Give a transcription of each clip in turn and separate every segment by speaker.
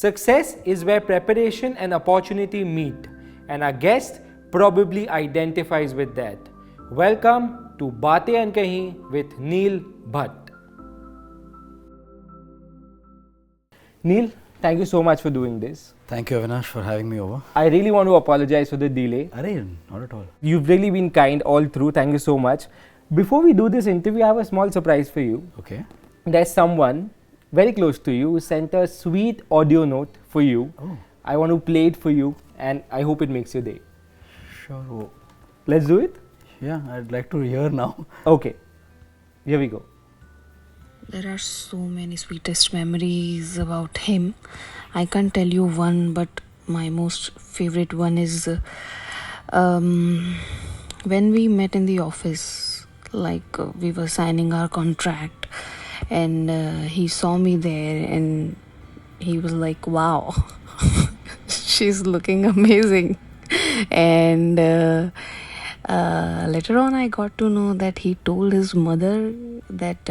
Speaker 1: Success is where preparation and opportunity meet, and our guest probably identifies with that. Welcome to Baatein Ankahee with Neil Bhatt. Neil, thank you so much for doing this.
Speaker 2: Thank you, Avinash, for having me over.
Speaker 1: I really want to apologize for the delay.
Speaker 2: Arey, not at all.
Speaker 1: You've really been kind all through. Thank you so much. Before we do this interview, I have a small surprise for you.
Speaker 2: Okay.
Speaker 1: There's someone very close to you who sent a sweet audio note for you.
Speaker 2: Oh.
Speaker 1: I want to play it for you and I hope it makes your day.
Speaker 2: Sure.
Speaker 1: Let's do it?
Speaker 2: Yeah, I'd like to hear now.
Speaker 1: Okay. Here we go.
Speaker 3: There are so many sweetest memories about him. I can't tell you one, but my most favorite one is when we met in the office, we were signing our contract, and he saw me there and he was like, wow, she's looking amazing. And later on I got to know that he told his mother that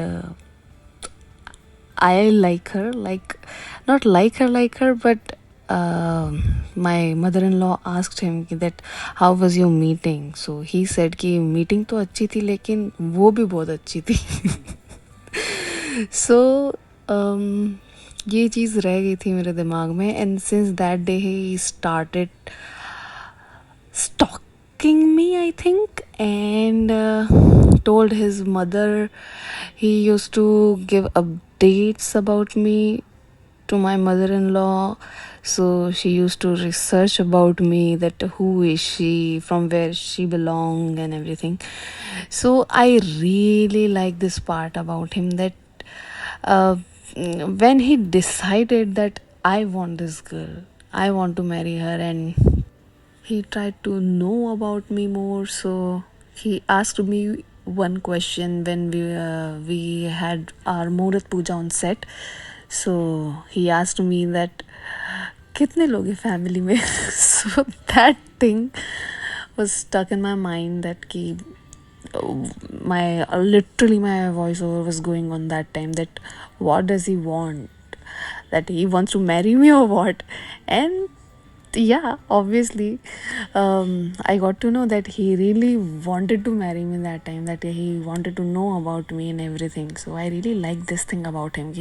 Speaker 3: I like her, not like her, but my mother-in-law asked him that how was your meeting. So he said कि meeting तो अच्छी थी लेकिन वो भी बहुत अच्छी थी. So ये चीज़ रह गई थी मेरे दिमाग में, and since that day he started stalking me, I think, and told his mother. He used to give updates about me to my mother-in-law, so she used to research about me, that who is she, from where she belong and everything. So I really like this part about him, that when he decided that I want this girl, I want to marry her, and he tried to know about me more. So he asked me one question when we had our Muhurat Puja on set. So he asked me that kitne log hai family mein. So that thing was stuck in my mind, that ki literally my voiceover was going on that time, that what does he want, that he wants to marry me or what. And yeah, obviously I got to know that he really wanted to marry me that time, that he wanted to know about me and everything. So I really like this thing about him.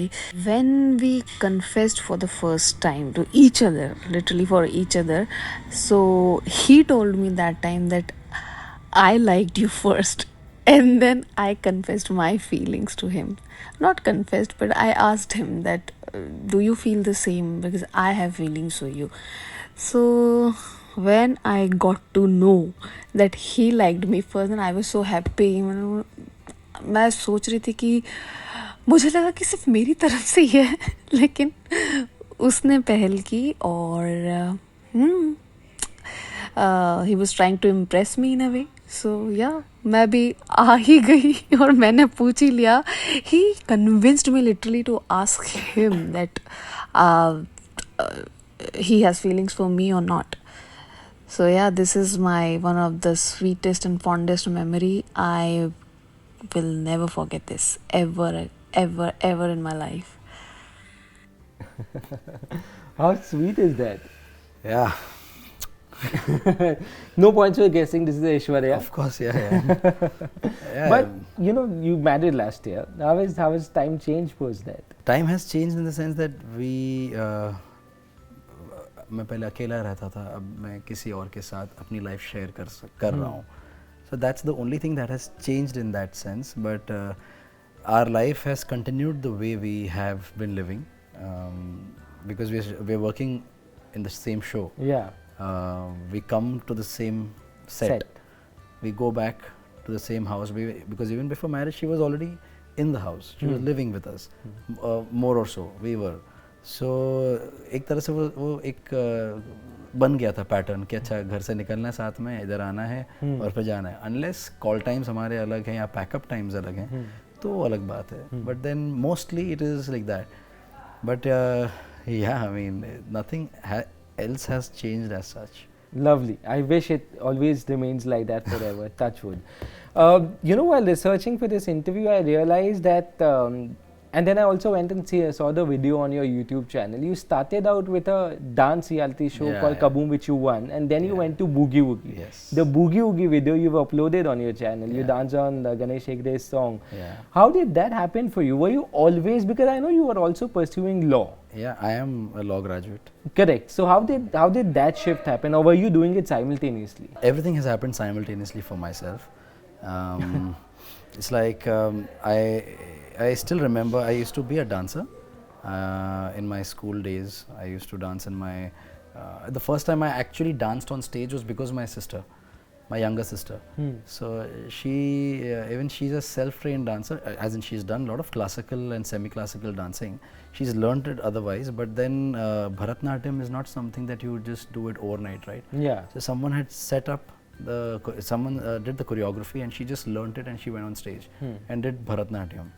Speaker 3: When we confessed for the first time to each other, literally for each other, so he told me that time that I liked you first, and then I confessed my feelings to him. Not confessed, but I asked him that do you feel the same, because I have feelings for you. So when I got to know that he liked me first, and I was so happy. मैं सोच रही थी कि मुझे लगा कि सिर्फ मेरी तरफ से ही है, लेकिन उसने पहल की, और he was trying to impress me in a way. So yeah, मैं भी आ ही गई और मैंने पूछ ही लिया. He convinced me literally to ask him that he has feelings for me or not. So yeah, this is one of the sweetest and fondest memory. I will never forget this ever in my life.
Speaker 1: How sweet is that?
Speaker 2: Yeah.
Speaker 1: No points for guessing. This is Aishwarya.
Speaker 2: Of course, yeah. Yeah.
Speaker 1: But you married last year. How has time changed post that?
Speaker 2: Time has changed in the sense that मैं पहले अकेला रहता था, अब मैं किसी और के साथ अपनी लाइफ शेयर कर रहा हूँ. So that's the only thing that has changed in that sense. But our life has continued the way we have been living, because we're working in the same show.
Speaker 1: Yeah.
Speaker 2: We come to the same set. We go back to the same house, because even before marriage she was already in the house. She was living with us, more or so we were. So एक तरह से वो एक बन गया था pattern कि अच्छा घर से निकलना है, साथ में इधर आना है और फिर जाना है. अनलेस कॉल टाइम्स हमारे अलग हैं या पैकअप टाइम्स अलग हैं तो वो अलग बात है. But then mostly it is like that. But yeah I mean nothing else has changed as such.
Speaker 1: Lovely. I wish it always remains like that forever. Touch wood. While researching for this interview, I realized that And then I also went and saw the video on your YouTube channel. You started out with a dance reality show called Kaboom, which you won, and then you went to Boogie Woogie.
Speaker 2: Yes.
Speaker 1: The Boogie Woogie video you've uploaded on your channel. You danced on the Ganesh Hegde's song. How did that happen for you? Were you always, because I know you were also pursuing law.
Speaker 2: Yeah, I am a law graduate.
Speaker 1: Correct. So how did that shift happen, or were you doing it simultaneously?
Speaker 2: Everything has happened simultaneously for myself. It's like I still remember I used to be a dancer in my school days. I used to dance in my the first time I actually danced on stage was because my sister, my younger sister. So she even she's a self-trained dancer, as in she's done a lot of classical and semi-classical dancing. She's learned it otherwise, but then Bharatnatyam is not something that you just do it overnight, right?
Speaker 1: Yeah.
Speaker 2: So someone had set up someone did the choreography, and she just learnt it and she went on stage and did Bharatnatyam.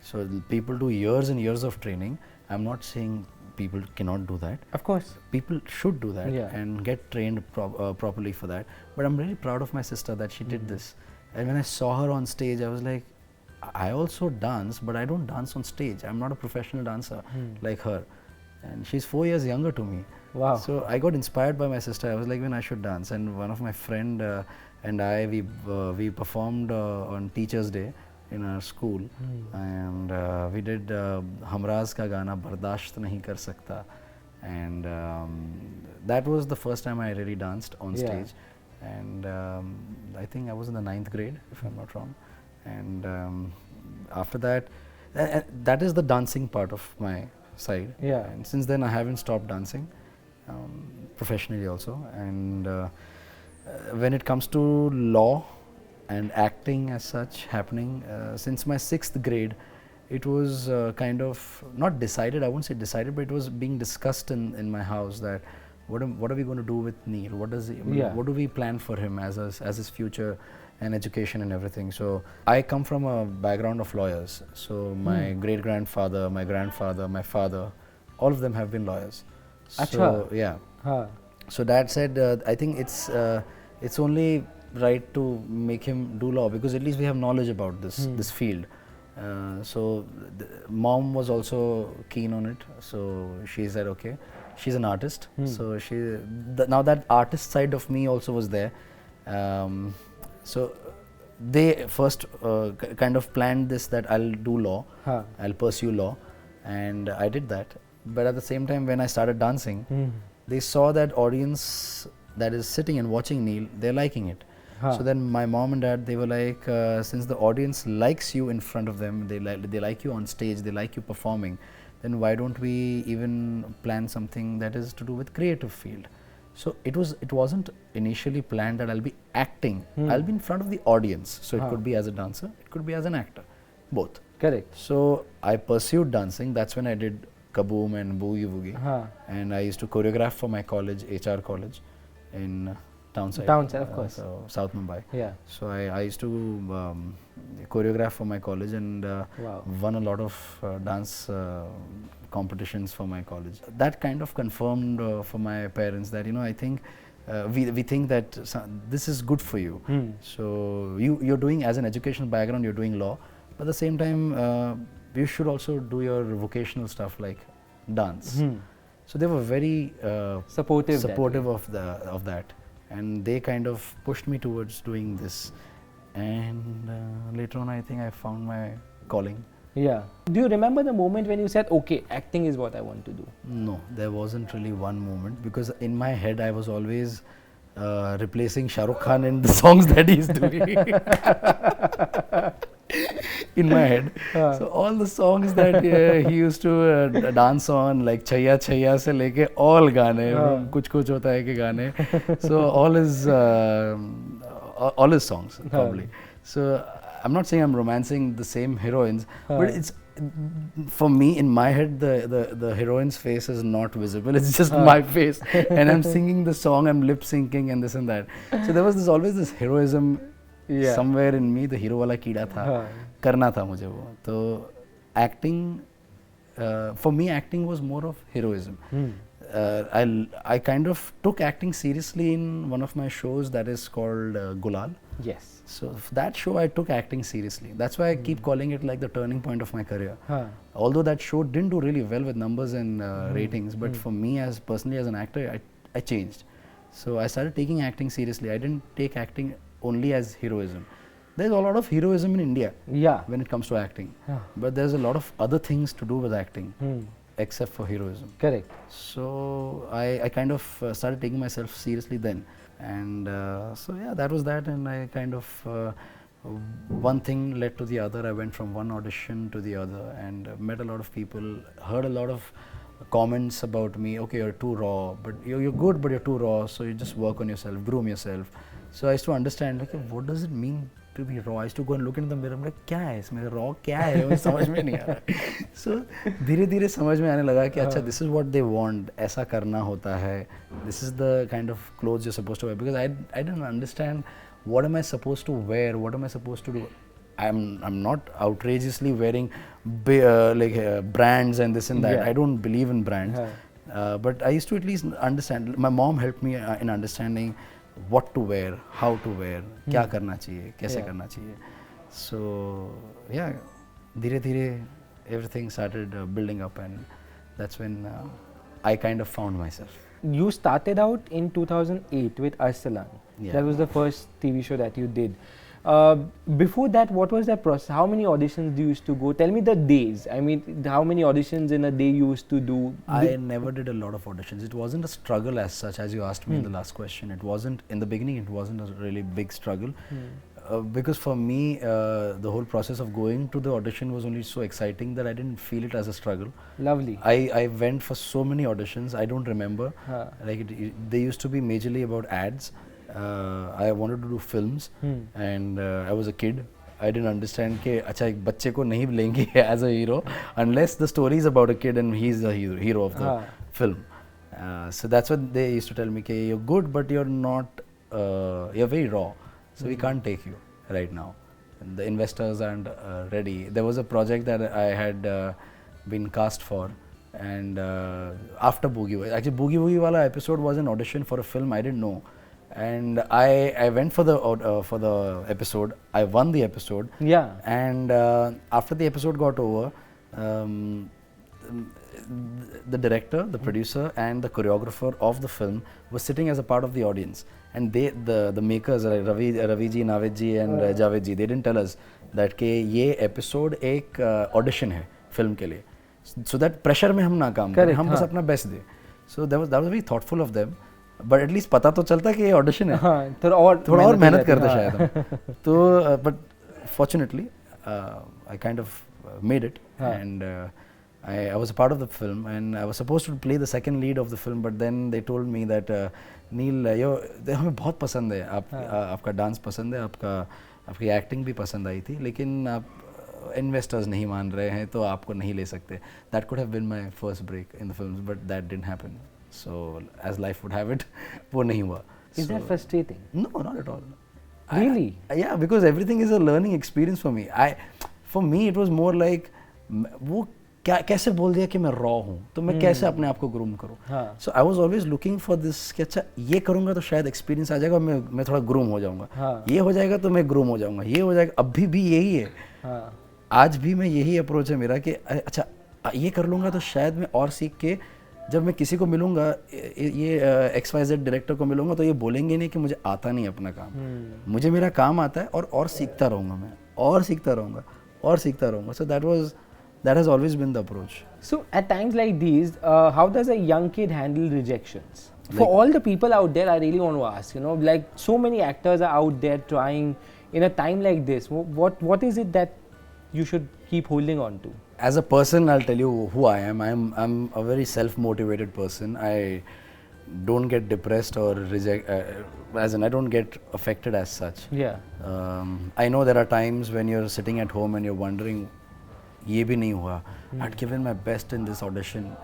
Speaker 2: So people do years and years of training. I'm not saying people cannot do that.
Speaker 1: Of course.
Speaker 2: People should do that and get trained properly for that. But I'm really proud of my sister that she did this. And when I saw her on stage, I was like, I also dance, but I don't dance on stage. I'm not a professional dancer like her. And she's 4 years younger to me.
Speaker 1: Wow.
Speaker 2: So I got inspired by my sister. I was like, when I should dance. And one of my friend and I, we performed on Teachers' Day in our school, and we did Hamraz ka gana Bardasht Nahi Kar Sakta, and that was the first time I really danced on stage. And I think I was in the 9th grade, if I'm not wrong. And after that, that is the dancing part of my side. And since then I haven't stopped dancing professionally also. And when it comes to law and acting as such happening, since my 6th grade, it was kind of not decided, I won't say decided, but it was being discussed in my house that what are we going to do with Neil? What does he, what do we plan for him as his future and education and everything? So I come from a background of lawyers. So my great grandfather, my grandfather, my father, all of them have been lawyers. So yeah. So that said, I think it's only right to make him do law, because at least we have knowledge about this field. So mom was also keen on it, so she said okay. She's an artist, so now that artist side of me also was there. So they first kind of planned this, that I'll do law, I'll pursue law, and I did that. But at the same time, when I started dancing, they saw that audience that is sitting and watching Neil, they're liking it. So then my mom and dad, they were like, since the audience likes you in front of them, they like you on stage, they like you performing, then why don't we even plan something that is to do with creative field? So it wasn't initially planned that I'll be acting. I'll be in front of the audience. So it could be as a dancer, it could be as an actor, both.
Speaker 1: Correct.
Speaker 2: So I pursued dancing. That's when I did Kaboom and Boogie Woogie. And I used to choreograph for my college, HR college in Townside,
Speaker 1: of course.
Speaker 2: So South Mumbai.
Speaker 1: Yeah.
Speaker 2: So I used to choreograph for my college, and won a lot of dance competitions for my college. That kind of confirmed for my parents that, I think we think that this is good for you. So you're doing, as an educational background, you're doing law, but at the same time you should also do your vocational stuff like dance. So they were very supportive of that. And they kind of pushed me towards doing this, and later on I think I found my calling.
Speaker 1: Yeah. Do you remember the moment when you said, okay, acting is what I want to do?
Speaker 2: No, there wasn't really one moment, because in my head I was always replacing Shah Rukh Khan in the songs that he's doing. In my head. So all the songs that he used to dance on, like Chaya Chaya se leke all gaane, Kuch Kuch Hota Hai ke gaane. So all his songs probably. So I'm not saying I'm romancing the same heroines, but it's, for me, in my head, the heroine's face is not visible. It's just my face, and I'm singing the song, I'm lip syncing and this and that. So there was always this heroism somewhere in me. The hero wala keeda tha, karna tha mujhe wo. So acting, for me, acting was more of heroism. I kind of took acting seriously in one of my shows that is called Gulal.
Speaker 1: Yes.
Speaker 2: So that show I took acting seriously. That's why I keep calling it like the turning point of my career.
Speaker 1: Huh.
Speaker 2: Although that show didn't do really well with numbers and ratings, but for me as personally as an actor, I changed. So I started taking acting seriously. I didn't take acting only as heroism. There's a lot of heroism in India
Speaker 1: Yeah.
Speaker 2: when it comes to acting,
Speaker 1: Huh.
Speaker 2: but there's a lot of other things to do with acting except for heroism.
Speaker 1: Correct.
Speaker 2: So I kind of started taking myself seriously then, and so yeah, that was that. And I kind of one thing led to the other. I went from one audition to the other, and met a lot of people, heard a lot of comments about me. Okay, you're too raw, but you're good, but you're too raw. So you just work on yourself, groom yourself. So I used to understand, like, what does it mean to be raw? I used to go and look into the mirror. I'm like, क्या है इसमें raw क्या है? मुझे समझ में नहीं आ रहा. So धीरे-धीरे समझ में आने लगा कि अच्छा, this is what they want. ऐसा करना होता है. This is the kind of clothes you're supposed to wear. Because I didn't understand what am I supposed to wear. What am I supposed to do? I'm not outrageously wearing brands and this and that.
Speaker 1: Yeah.
Speaker 2: I don't believe in brands. But I used to at least understand. My mom helped me in understanding what to wear, how to wear, क्या करना चाहिए, कैसे करना चाहिए. So yeah, धीरे धीरे everything started building up, and that's when I kind of found myself.
Speaker 1: You started out in 2008 with Arsalan.
Speaker 2: Yeah.
Speaker 1: That was the first TV show that you did. Before that, what was that process? How many auditions do you used to go? Tell me the days. I mean, how many auditions in a day you used to do?
Speaker 2: I never did a lot of auditions. It wasn't a struggle as such, as you asked me in the last question. It wasn't, in the beginning, it wasn't a really big struggle. Because for me, the whole process of going to the audition was only so exciting that I didn't feel it as a struggle.
Speaker 1: Lovely.
Speaker 2: I went for so many auditions, I don't remember. Like they used to be majorly about ads. I wanted to do films, and I was a kid. I didn't understand कि अच्छा एक बच्चे को नहीं लेंगे as a hero unless the story is about a kid and he's the hero of the film. So that's what they used to tell me कि you're good but you're not you're very raw, so we can't take you right now. And the investors aren't ready. There was a project that I had been cast for, and after Boogie Woogie, actually Boogie Woogie wala episode was an audition for a film I didn't know. And I went for the episode. I won the episode.
Speaker 1: Yeah.
Speaker 2: And after the episode got over, the director, the producer, and the choreographer of the film was sitting as a part of the audience. And the makers, Ravi ji, Navid ji, and Javed ji, they didn't tell us that कि ये episode एक audition है film के लिए. So that pressure में हम ना काम करें, हम बस अपना best दें. So that was very thoughtful of them. But at least पता तो चलता कि ये ऑडिशन है. थोड़ा और मेहनत करते शायद हम. तो but fortunately I kind of made it, and I was a part of the film, and I was supposed to play the second lead of the film, but then they told me that Neil, हमें बहुत पसंद है, आपका dance पसंद है, आपकी acting भी पसंद आई थी, लेकिन आप इन्वेस्टर्स नहीं मान रहे हैं तो आपको नहीं ले सकते. That could have been my first break in the films, but that didn't happen. So as life would have it, वो नहीं हुआ.
Speaker 1: Is that frustrating?
Speaker 2: No, not at all.
Speaker 1: Really?
Speaker 2: Yeah, because everything is a learning experience for me. For me it was more like वो कैसे बोल दिया कि मैं raw हूँ, तो मैं कैसे अपने आप को ग्रूम करूँ. So I was always looking for this कि अच्छा ये करूँगा तो शायद एक्सपीरियंस आ जाएगा, मैं थोड़ा ग्रूम हो जाऊँगा. ये हो जाएगा तो मैं ग्रूम हो जाऊँगा. ये हो जाएगा. अभी भी यही है. आज भी मैं यही अप्रोच है मेरा कि अच्छा ये कर लूँगा तो शायद मैं और सीख के जब मैं किसी को मिलूँगा, ये XYZ डायरेक्टर को मिलूँगा, तो ये बोलेंगे नहीं कि मुझे आता नहीं अपना काम. मुझे मेरा काम आता है और सीखता रहूँगा मैं, और सीखता रहूँगा, और सीखता रहूँगा. So that has always been the approach.
Speaker 1: So at times like these, how does a young kid handle rejections? For all the people out there, I really want to ask, like so many actors are out there trying in a time like this. What is it that you should keep holding on to?
Speaker 2: As a person, I'll tell you who I am. I'm a very self-motivated person. I don't get depressed or as in I don't get affected as such.
Speaker 1: Yeah.
Speaker 2: I know there are times when you're sitting at home and you're wondering, ये भी नहीं हुआ. I'd given my best in this audition.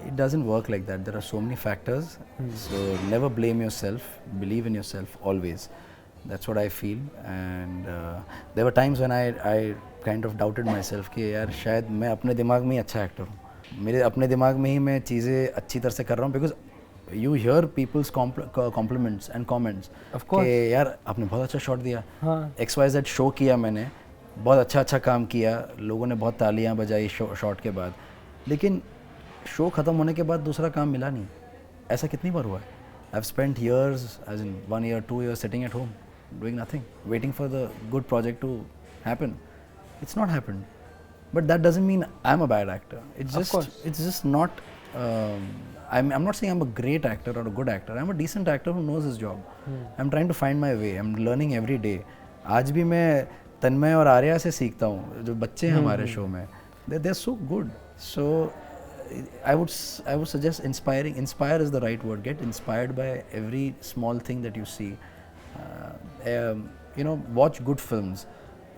Speaker 2: It doesn't work like that. There are so many factors. So never blame yourself. Believe in yourself always. That's what I feel. And there were times when I kind of doubted myself कि यार शायद मैं अपने दिमाग में ही अच्छा actor हूँ. मेरे अपने दिमाग में ही मैं चीज़ें अच्छी तरह से कर रहा हूँ, because you hear peoples compliments and comments कि यार आपने बहुत अच्छा शॉट दिया, XYZ शो किया मैंने, बहुत अच्छा काम किया, लोगों ने बहुत तालियां बजाई शॉट के बाद, लेकिन शो ख़त्म होने के बाद दूसरा काम मिला नहीं. ऐसा कितनी बार हुआ है? I've spent years, as in 1 year, 2 years sitting at home, doing nothing, waiting for the good project to happen. It's not happened. But that doesn't mean I'm a bad actor. It's just not, I'm not saying I'm a great actor or a good actor. I'm a decent actor who knows his job. I'm trying to find my way. I'm learning every day. आज भी मैं तन्मय और आर्या से सीखता हूँ, जो बच्चे हैं हमारे शो में. They're so good. So I would suggest inspiring. Inspire is the right word. Get inspired by every small thing that you see. You know, watch good films.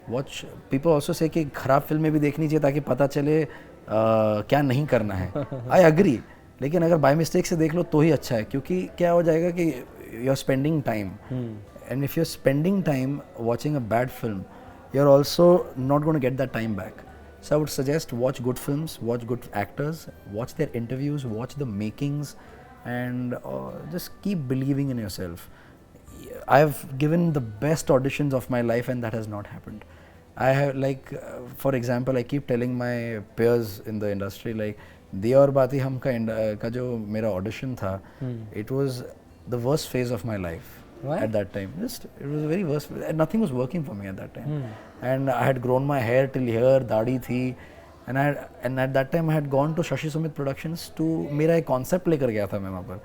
Speaker 2: Watch. People also say कि खराब फिल्में भी देखनी चाहिए ताकि पता चले क्या नहीं करना है. I agree. लेकिन अगर by mistake से देख लो तो ही अच्छा है, क्योंकि क्या हो जाएगा कि you're spending time. And if you're spending time watching a bad film, you're also not going to get that time back. So I would suggest watch good films, watch good actors, watch their interviews, watch the makings, and just keep believing in yourself. I have given the best auditions of my life and that has not happened. I have, like, for example, I keep telling my peers in the industry, like, दिया और बातें हम का जो मेरा audition था, it was the worst phase of my life. What? At that time, just it was very worst. Nothing was working for me at that time, and I had grown my hair till here, दाढ़ी थी, and at that time I had gone to Shashi Sumit Productions to मेरा एक concept लेकर गया था मैं वहाँ पर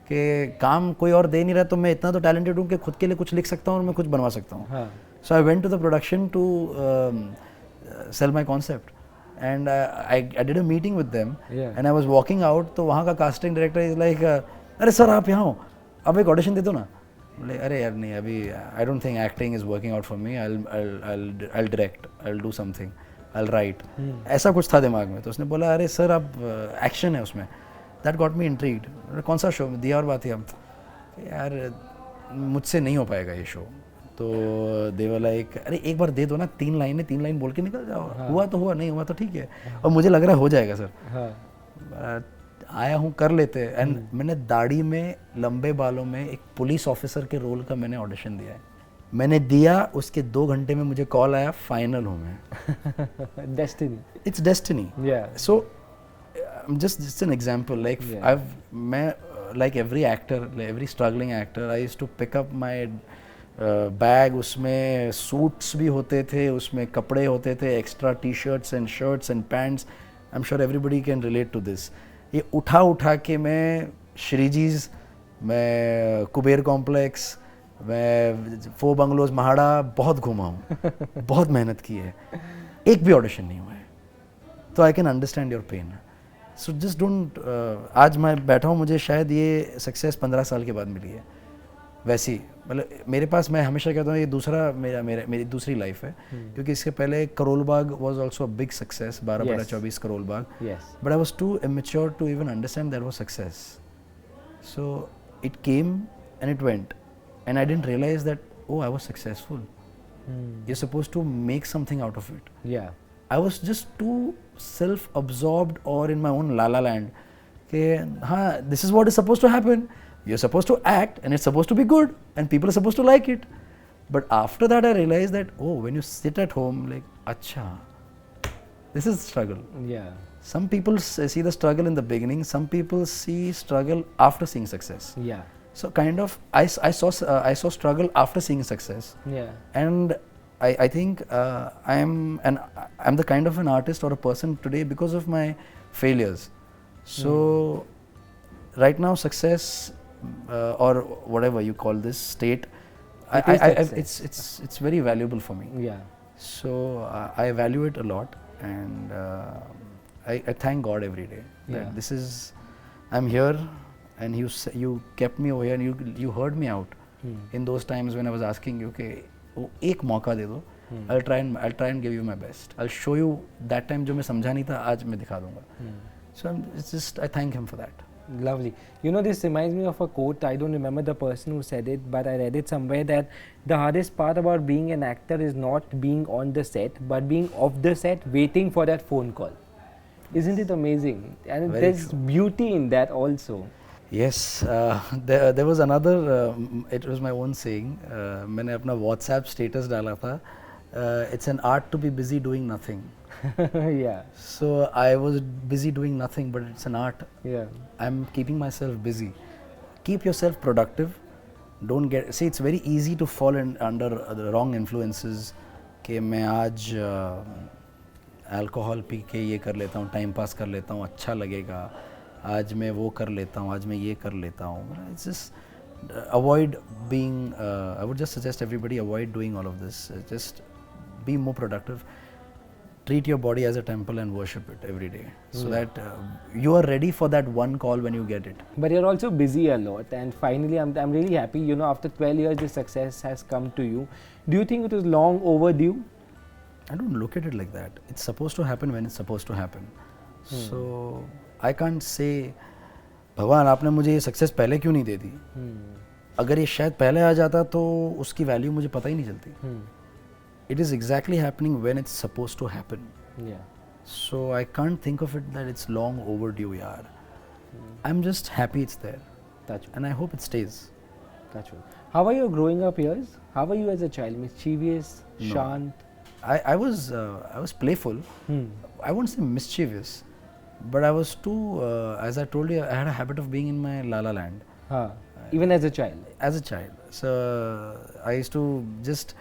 Speaker 2: कि काम कोई और दे नहीं रहा तो मैं इतना तो talented हूँ कि खुद के लिए कुछ लिख सकता हूँ और मैं कुछ बनवा सकता हूँ. So I went to the production to sell my concept, and I did a meeting with them, and I was walking out, तो वहाँ का casting director is like, अरे सर आप यहाँ हो, आप एक audition दे दो ना. बोले अरे यार नहीं अभी I don't think acting is working out for me, I'll direct, I'll do something, I'll write. ऐसा कुछ था दिमाग में. तो उसने बोला अरे सर आप एक्शन है उसमें. That got me intrigued. कौन सा शो? दिया और बातें. हम यार मुझसे नहीं हो पाएगा ये शो. तो दे वाला अरे एक बार दे दो ना, 3 लाइन बोल के निकल जाओ. हुआ तो हुआ, नहीं हुआ तो ठीक है, और मुझे लग रहा है हो जाएगा सर. आया हूँ, कर लेते हैं. एंड मैंने दाढ़ी में, लंबे बालों में एक पुलिस ऑफिसर के रोल का मैंने ऑडिशन दिया है. मैंने दिया, उसके 2 घंटे में मुझे कॉल आया, फाइनल हूँ मैं. Destiny. It's destiny. So just an example, like मैं like every actor, like every struggling actor, I used to pick up my bag. उसमें सूट्स भी होते थे, उसमें कपड़े होते थे, extra T-shirts and shirts and pants. I am sure everybody can relate to this. ये उठा के मैं श्रीजीज, मैं कुबेर कॉम्प्लेक्स, मैं 4 बंगलोज महाड़ा बहुत घूमा हूँ. बहुत मेहनत की है, एक भी ऑडिशन नहीं हुआ है. तो I can understand your pain. So just don't. आज मैं बैठा हूँ, मुझे शायद ये सक्सेस 15 साल के बाद मिली है. वैसी मतलब मेरे पास, मैं हमेशा कहता हूँ ये दूसरा मेरी दूसरी लाइफ है, क्योंकि इसके पहले Karol Bagh was also a big success, 12/24 Karol Bagh. But I was too immature to even understand that was success. So it came and it went, and I didn't realise that oh, I was successful. You're supposed to make something out of it.
Speaker 1: Yeah.
Speaker 2: I was just too self-absorbed or in my own la la land. This is what is supposed to happen. You're supposed to act and it's supposed to be good and people are supposed to like it. But after that I realized that, when you sit at home, like, acha, this is struggle.
Speaker 1: Yeah.
Speaker 2: Some people see the struggle in the beginning, some people see struggle after seeing success.
Speaker 1: Yeah.
Speaker 2: So kind of, I saw struggle after seeing success.
Speaker 1: Yeah.
Speaker 2: And I think I'm the kind of an artist or a person today because of my failures. So right now success or whatever you call this state, it's very valuable for me.
Speaker 1: Yeah.
Speaker 2: So I value it a lot, and I thank God every day that this is, I'm here, and you kept me over here, and you heard me out in those times when I was asking you, okay, एक मौका दे दो, I'll try and give you my best. I'll show you that time जो मैं समझा नहीं था, आज मैं दिखा दूंगा. So it's just, I thank him for that.
Speaker 1: Lovely. You know, this reminds me of a quote. I don't remember the person who said it, but I read it somewhere that the hardest part about being an actor is not being on the set, but being off the set, waiting for that phone call. Isn't it amazing? And
Speaker 2: Very
Speaker 1: there's
Speaker 2: true.
Speaker 1: beauty in that also.
Speaker 2: Yes, there was another, it was my own saying, मैंने अपना WhatsApp status डाला था, it's an art to be busy doing nothing.
Speaker 1: Yeah.
Speaker 2: So I was busy doing nothing, but it's an art.
Speaker 1: Yeah.
Speaker 2: I'm keeping myself busy. Keep yourself productive. Don't get, see, it's very easy to fall under the wrong influences. कि मैं आज alcohol P के ये कर लेता हूँ, time pass कर लेता हूँ, अच्छा लगेगा, आज मैं वो कर लेता हूँ, आज मैं ये कर लेता हूँ. It's just avoid being, I would just suggest everybody avoid doing all of this. Just be more productive. Treat your body as a temple and worship it every day, so that you are ready for that one call when you get it.
Speaker 1: But you're also busy a lot, and finally, I'm really happy. You know, after 12 years, this success has come to you. Do you think it was long overdue?
Speaker 2: I don't look at it like that. It's supposed to happen when it's supposed to happen. So I can't say, भगवान आपने मुझे ये success पहले क्यों नहीं दे दी? अगर ये शायद पहले आ जाता तो उसकी वैल्यू मुझे पता ही नहीं चलती. It is exactly happening when it's supposed to happen.
Speaker 1: Yeah.
Speaker 2: So I can't think of it that it's long overdue, yaar. I'm just happy it's there.
Speaker 1: Touch.
Speaker 2: And I hope it stays.
Speaker 1: Touch. How are your growing up years? How were you as a child? Mischievous,
Speaker 2: No.
Speaker 1: shant?
Speaker 2: I was playful. I won't say mischievous, but I was too, as I told you, I had a habit of being in my la la land.
Speaker 1: Even as a child?
Speaker 2: As a child. So I used to just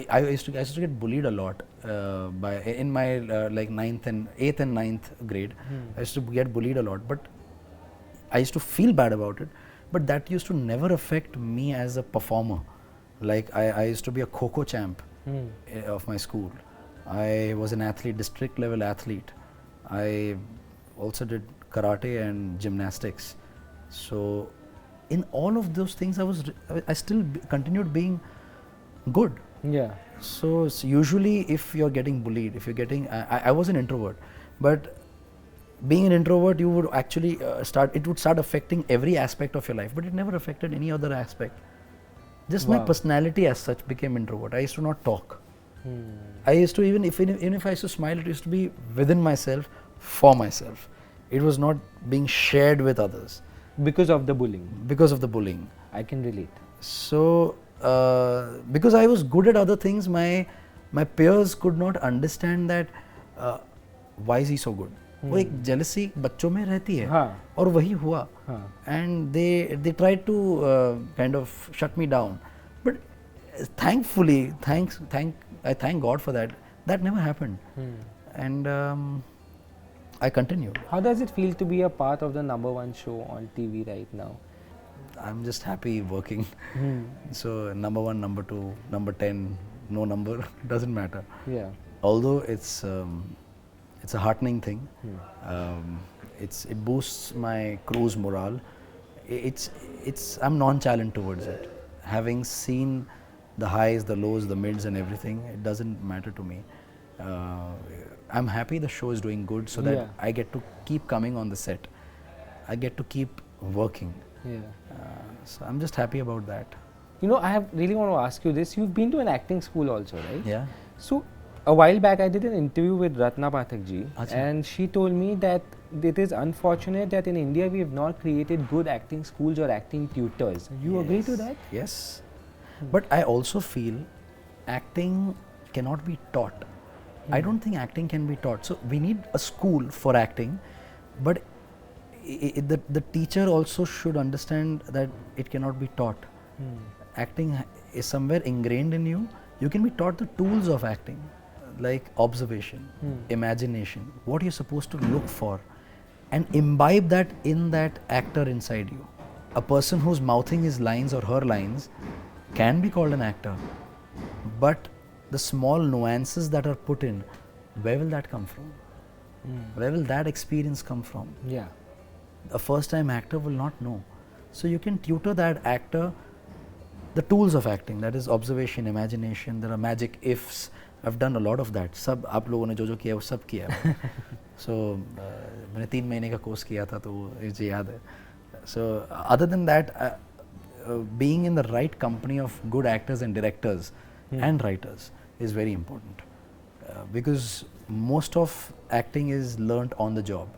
Speaker 2: I used to get bullied a lot in my like 8th and 9th grade. I used to get bullied a lot, but I used to feel bad about it. But that used to never affect me as a performer. Like I used to be a Kho champ of my school. I was an athlete, district level athlete. I also did karate and gymnastics. So in all of those things, I still continued being good.
Speaker 1: Yeah.
Speaker 2: So usually if you're getting bullied, if you're getting, I was an introvert, but being an introvert, you would actually it would start affecting every aspect of your life, but it never affected any other aspect. Just my personality as such became introvert. I used to not talk. I used to, even if I used to smile, it used to be within myself, for myself. It was not being shared with others.
Speaker 1: Because of the bullying?
Speaker 2: Because of the bullying.
Speaker 1: I can relate.
Speaker 2: So, because I was good at other things, my peers could not understand that why is he so good. वो एक jealousy बच्चों में रहती है, और वही हुआ. And they tried to kind of shut me down, but thankfully, I thank God for that. That never happened, and I continued.
Speaker 1: How does it feel to be a part of the #1 show on TV right now?
Speaker 2: I'm just happy working. So #1, #2, #10, no number, doesn't matter.
Speaker 1: Yeah.
Speaker 2: Although it's a heartening thing. It boosts my crew's morale. I'm nonchalant towards it. Having seen the highs, the lows, the mids, and everything, it doesn't matter to me. I'm happy the show is doing good, so that I get to keep coming on the set. I get to keep working.
Speaker 1: Yeah.
Speaker 2: So I'm just happy about that.
Speaker 1: You know, I really want to ask you this. You've been to an acting school also, right?
Speaker 2: Yeah.
Speaker 1: So a while back, I did an interview with Ratna Pathak ji,
Speaker 2: Achha.
Speaker 1: and she told me that it is unfortunate that in India we have not created good acting schools or acting tutors. You agree to that?
Speaker 2: Yes. But I also feel acting cannot be taught. I don't think acting can be taught. So we need a school for acting, but the teacher also should understand that it cannot be taught. Acting is somewhere ingrained in you. You can be taught the tools of acting, like observation, imagination, what you're supposed to look for, and imbibe that in that actor inside you. A person who's mouthing his lines or her lines can be called an actor, but the small nuances that are put in, where will that come from? Where will that experience come from?
Speaker 1: Yeah.
Speaker 2: A first-time actor will not know. So you can tutor that actor the tools of acting, that is observation, imagination. There are magic ifs. I've done a lot of that. सब आप लोगों ने जो किया वो सब किया है. So मैंने 3 महीने का कोर्स किया था तो मुझे याद है. So other than that, being in the right company of good actors and directors and writers is very important, because most of acting is learnt on the job.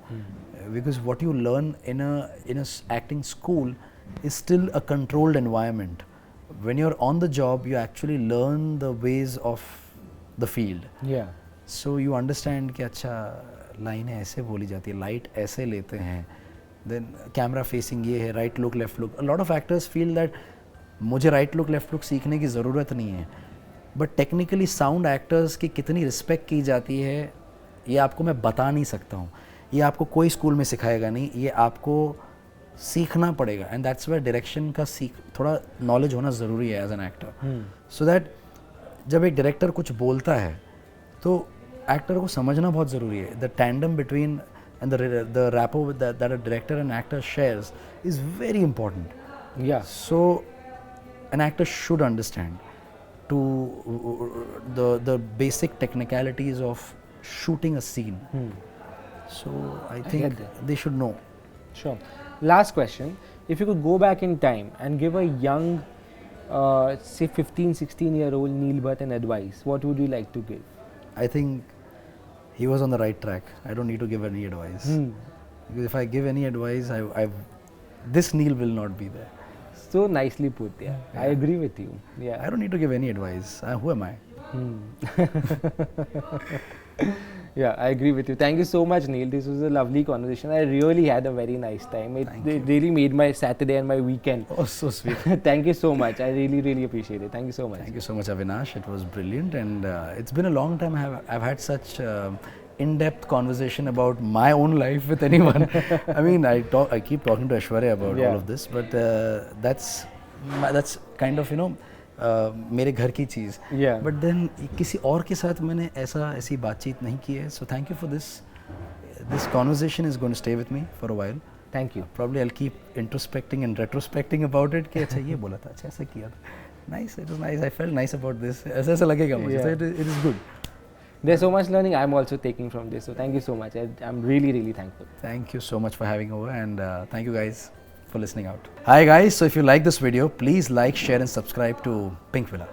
Speaker 2: Because what you learn in a acting school is still a controlled environment. When you're on the job, you actually learn the ways of the field.
Speaker 1: Yeah.
Speaker 2: So you understand कि अच्छा लाइनें ऐसे बोली जाती है, light ऐसे लेते हैं, then camera facing ये है, right look left look. A lot of actors feel that मुझे right look left look सीखने की ज़रूरत नहीं है. But technically sound actors की कितनी respect की जाती है, ये आपको मैं बता नहीं सकता हूँ. ये आपको कोई स्कूल में सिखाएगा नहीं, ये आपको सीखना पड़ेगा. एंड दैट्स वेयर डायरेक्शन का थोड़ा नॉलेज होना ज़रूरी है as an actor. So that जब एक डायरेक्टर कुछ बोलता है तो एक्टर को समझना बहुत ज़रूरी है. The tandem between and the rapport that a director and actor shares is very important.
Speaker 1: Yeah.
Speaker 2: So an actor should understand to the basic technicalities of shooting a scene. So I
Speaker 1: get
Speaker 2: think
Speaker 1: that.
Speaker 2: they should know.
Speaker 1: Sure. Last question. If you could go back in time and give a young, say 15, 16-year-old Neil Bhatt an advice, what would you like to give?
Speaker 2: I think he was on the right track. I don't need to give any advice. Because if I give any advice, this Neil will not be there.
Speaker 1: So nicely put, yeah. I agree with you. Yeah.
Speaker 2: I don't need to give any advice. Who am I?
Speaker 1: Yeah, I agree with you. Thank you so much, Neil. This was a lovely conversation. I really had a very nice time. It really made my Saturday and my weekend.
Speaker 2: Oh, so sweet.
Speaker 1: Thank you so much. I really, really appreciate it. Thank you so much.
Speaker 2: Thank you so much, Avinash. It was brilliant, and it's been a long time I've had such in-depth conversation about my own life with anyone. I mean, I keep talking to Aishwarya about all of this, but that's kind of, you know, मेरे घर की चीज़. But then किसी और के साथ मैंने ऐसी बातचीत नहीं की है. So thank you for this. This conversation is going to stay with me for a while.
Speaker 1: Thank you.
Speaker 2: Probably I'll keep introspecting and retrospecting about it. कि अच्छा ये बोला था, अच्छा ऐसा किया था. Nice, it was nice. I felt nice about this. ऐसा लगेगा मुझे. So it is good.
Speaker 1: There's so much learning I'm also taking from this. So thank you so much. I'm really, really thankful.
Speaker 2: Thank you so much for having over, and thank you guys for listening out. Hi guys, so if you like this video, please like, share and subscribe to Pinkvilla.